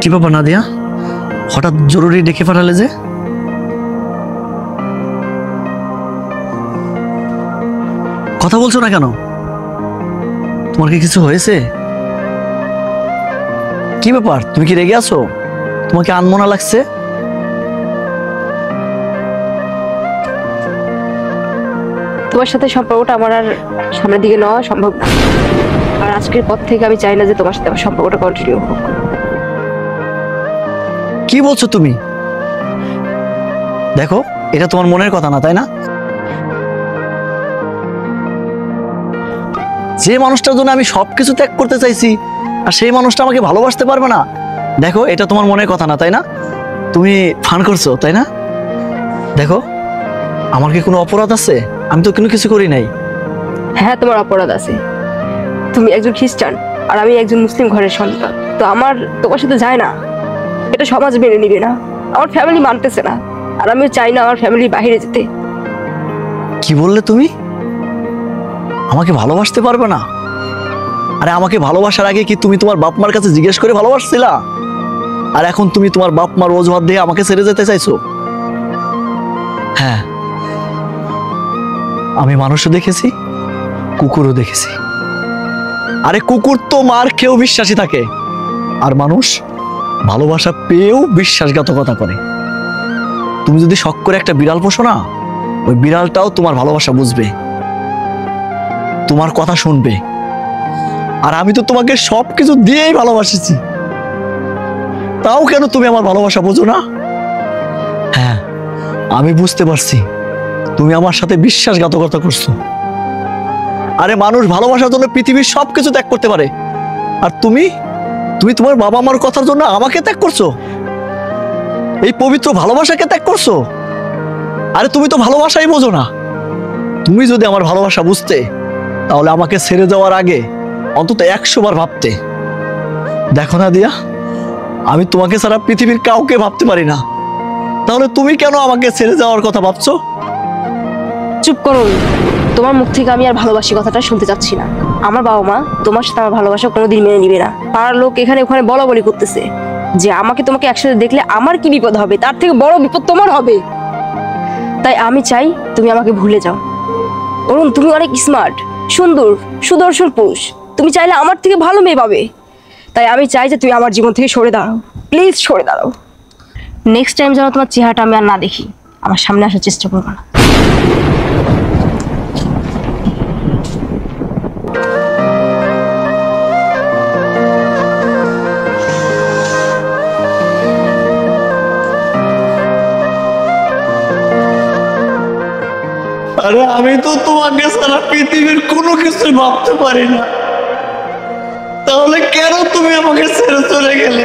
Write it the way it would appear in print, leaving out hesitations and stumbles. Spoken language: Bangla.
কি ব্যাপার নাদিয়া, হঠাৎ জরুরি ডেকে পাঠালে যে? কথা বলছো না কেন? তোমার কি কিছু হয়েছে? কি ব্যাপার, তুমি কি রেগে আছো? তোমাকে আনমনা লাগছে? তোমার সাথে সম্পর্কটা আমার আর সামনের দিকে নেওয়া সম্ভব না। আর আজকের পর থেকে আমি চাই না যে তোমার সাথে আমার সম্পর্কটা কন্টিনিউ হোক। কি বলছো তুমি? দেখো, এটা তোমার মনের কথা না, তাই না? যে মানুষটার জন্য আমি সবকিছু ত্যাগ করতে চাইছি আর সেই মানুষটা আমাকে ভালোবাসতে পারবে না, দেখো এটা তোমার মনের কথা না, তাই না? তুমি ফান করছো, তাই না? দেখো, আমার কি কোনো অপরাধ আছে? আমি তো কোনো কিছু করি নাই। হ্যাঁ, তোমার অপরাধ আছে। তুমি একজন খ্রিস্টান আর আমি একজন মুসলিম ঘরের সন্তান, তো আমার তোমার সাথে যায় না। এটা সমাজ মেনে নিবে না, আমার ফ্যামিলি মানতেছে না, আর আমিও চাই না আমার ফ্যামিলি বাইরে যেতে। কি বললে তুমি? আমাকে ভালোবাসতে পারবে না? আরে আমাকে ভালোবাসার আগে কি তুমি তোমার বাপ মার কাছে জিজ্ঞেস করে ভালোবাসছিলা? আর এখন তুমি তোমার বাপ মার অজুহাত দিয়ে আমাকে ছেড়ে যেতে চাইছো? হ্যাঁ, আমি মানুষও দেখেছি, কুকুরও দেখেছি। আরে কুকুর তো মার খেয়েও বিশ্বাসী থাকে, আর মানুষ ভালোবাসা পেয়েও বিশ্বাসঘাতকতা করে। তুমি যদি শখ করে একটা বিড়াল পোষো না, ওই বিড়ালটাও তোমার ভালোবাসা বুঝবে, তোমার কথা শুনবে। আর আমি তো তোমাকে সবকিছু দিয়েই ভালোবাসিছি, তাও কেন তুমি আমার ভালোবাসা বোঝো না? হ্যাঁ, আমি বুঝতে পারছি তুমি আমার সাথে বিশ্বাসঘাতকতা করছো। আরে মানুষ ভালোবাসার জন্য পৃথিবীর সবকিছু ত্যাগ করতে পারে, আর তুমি তুমি তোমার বাবা মার কথার জন্য আমাকে ত্যাগ করছো, এই পবিত্র ভালোবাসাকে ত্যাগ করছো। আরে তুমি তো ভালোবাসাই বোঝো না। তুমি যদি আমার ভালোবাসা বুঝতে, তাহলে আমাকে ছেড়ে যাওয়ার আগে অন্তত 100 বার ভাবতে। দেখো না দিয়া, আমি তোমাকে ছাড়া পৃথিবীর কাউকে ভাবতে পারি না, তাহলে তুমি কেন আমাকে ছেড়ে যাওয়ার কথা ভাবছো? চুপ করুন, তোমার মুখ থেকে আমি আর ভালোবাসি কথাটা শুনতে চাচ্ছি না। আমার বাবা মা তোমার সাথে আমার ভালোবাসা কোনোদিন মেনে নিবে না। পাড়ার লোক এখানে ওখানে বলা বলি করতেছে যে আমাকে তোমাকে একসাথে দেখলে আমার কি বিপদ হবে, তার থেকে বড় বিপদ তোমার হবে। তাই আমি চাই তুমি আমাকে ভুলে যাও। অরুণ, তুমি অনেক স্মার্ট, সুন্দর, সুদর্শন পুরুষ, তুমি চাইলে আমার থেকে ভালো মেয়ে পাবে। তাই আমি চাই যে তুমি আমার জীবন থেকে সরে দাঁড়াও, প্লিজ সরে দাঁড়াও। নেক্সট টাইম যেন তোমার চেহারাটা আমি আর না দেখি, আমার সামনে আসার চেষ্টা করবো না। আরে আমি তো তোমাকে ছাড়া পৃথিবীর কোনো কিছু ভাবতে পারি না, তাহলে কেন তুমি আমাকে ছেড়ে চলে গেলে?